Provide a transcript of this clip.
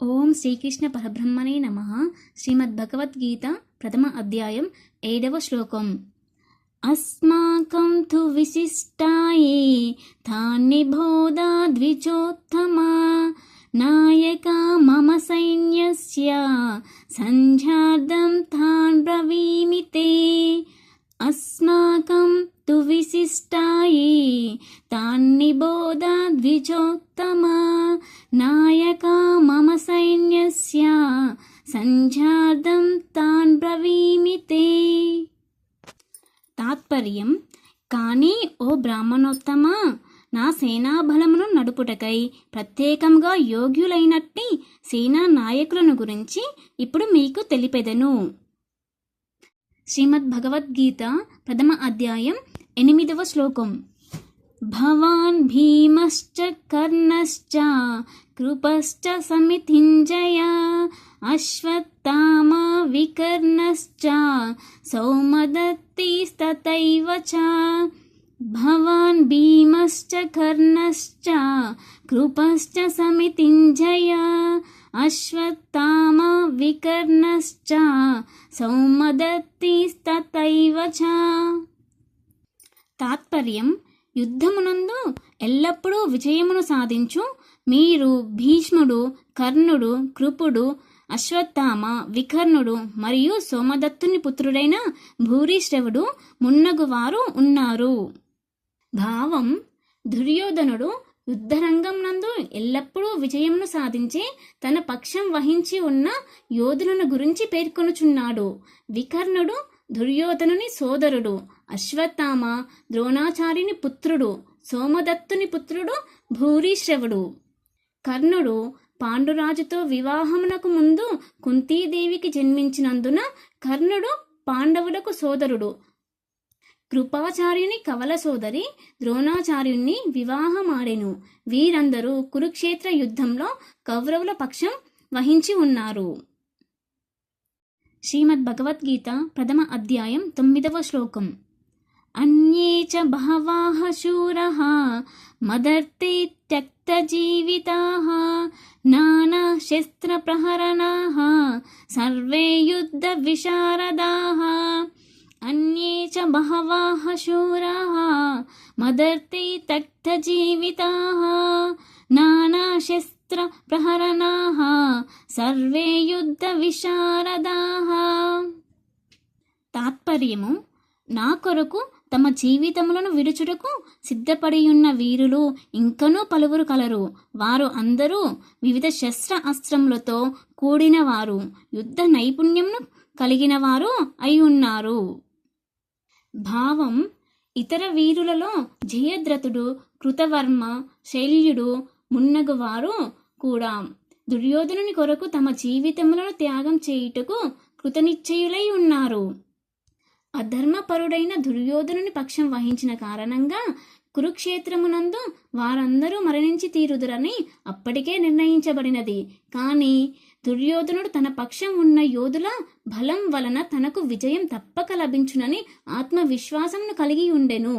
ఓం శ్రీకృష్ణ పరబ్రహ్మణే నమః. శ్రీమద్భగవద్గీత ప్రథమ అధ్యాయం 7వ శ్లోకం. అస్మాకం తు విశిష్టాయే తాన్ని బోధా ద్విజోత్తమా నాయకా మమ సైన్యస్య సంధ్యార్థం తాన్ బ్రవీమితే. అస్మాకం తు విశిష్టాయే తాన్ని బోధా ద్విజోత్తమా నాయకా మమ సైన్యస్య సంధ్యార్థం తాన్ బ్రవీమితే. తాత్పర్యం: కానీ ఓ బ్రాహ్మణోత్తమా, నా సేనాబలమును నడుపుటకై ప్రత్యేకంగా యోగ్యులైనట్టి సేనా నాయకులను గురించి ఇప్పుడు మీకు తెలిపెదను. శ్రీమద్భగవద్గీత ప్రథమ అధ్యాయం 8వ శ్లోకం. భవాన్ భీమశ్చ కర్ణశ్చ కృపశ్చ సమితింజయ అశ్వత్థామ వికర్ణశ్చ సౌమదత్తిస్తథైవ చ. భవాన్ భీమశ్చ కర్ణశ్చ కృపశ్చ సమితింజయ అశ్వత్థామ వికర్ణశ్చ సౌమదత్తిస్తథైవ చ. తాత్పర్యం: యుద్ధమునందు ఎల్లప్పుడూ విజయమును సాధించు మీరు భీష్ముడు, కర్ణుడు, కృపుడు, అశ్వత్థామ, వికర్ణుడు మరియు సోమదత్తుని పుత్రుడైన భూరిశ్రవుడు మున్నగువారు ఉన్నారు. భావం: దుర్యోధనుడు యుద్ధరంగం నందు ఎల్లప్పుడూ విజయమును సాధించే తన పక్షం వహించి ఉన్న యోధులను గురించి పేర్కొనుచున్నాడు. వికర్ణుడు దుర్యోధనుని సోదరుడు, అశ్వత్థామ ద్రోణాచార్యుని పుత్రుడు, సోమదత్తుని పుత్రుడు భూరిశ్రవుడు. కర్ణుడు పాండురాజుతో వివాహమునకు ముందు కుంతీదేవికి జన్మించినందున కర్ణుడు పాండవులకు సోదరుడు. కృపాచార్యుని కవల సోదరి ద్రోణాచార్యుణ్ణి వివాహమాడెను. వీరందరూ కురుక్షేత్ర యుద్ధంలో కౌరవుల పక్షం వహించి ఉన్నారు. శ్రీమద్భగవద్గీత ప్రథమ అధ్యాయం 9వ శ్లోకం. అన్యే చ బహవః శూరః మదర్తే త్యక్తజీవితాః నానా శస్త్ర ప్రహరణాః సర్వే యుద్ధ విశారదాః. అన్యే చ బహవః శూరః మదర్తే త్యక్తజీవితాః నానా శస్త్ర ప్రహరణాః సర్వే యుద్ధ విశారదాః. తాత్పర్యము: నా కొరకు తమ జీవితములను విడుచుటకు సిద్ధపడియున్న వీరులు ఇంకనూ పలువురు కలరు. వారు అందరూ వివిధ శస్త్ర అస్త్రములతో కూడిన వారు, యుద్ధ నైపుణ్యమును కలిగిన వారు అయి ఉన్నారు. భావం: ఇతర వీరులలో జయద్రథుడు, కృతవర్మ, శల్యుడు మున్నగువారు కూడా దుర్యోధనుని కొరకు తమ జీవితములను త్యాగం చేయుటకు కృతనిశ్చయులై ఉన్నారు. అధర్మపరుడైన దుర్యోధనుని పక్షం వహించిన కారణంగా కురుక్షేత్రమునందు వారందరూ మరణించి తీరుదురని అప్పటికే నిర్ణయించబడినది. కానీ దుర్యోధనుడు తన పక్షం ఉన్న యోధుల బలం వలన తనకు విజయం తప్పక లభించునని ఆత్మవిశ్వాసమును కలిగి ఉండెను.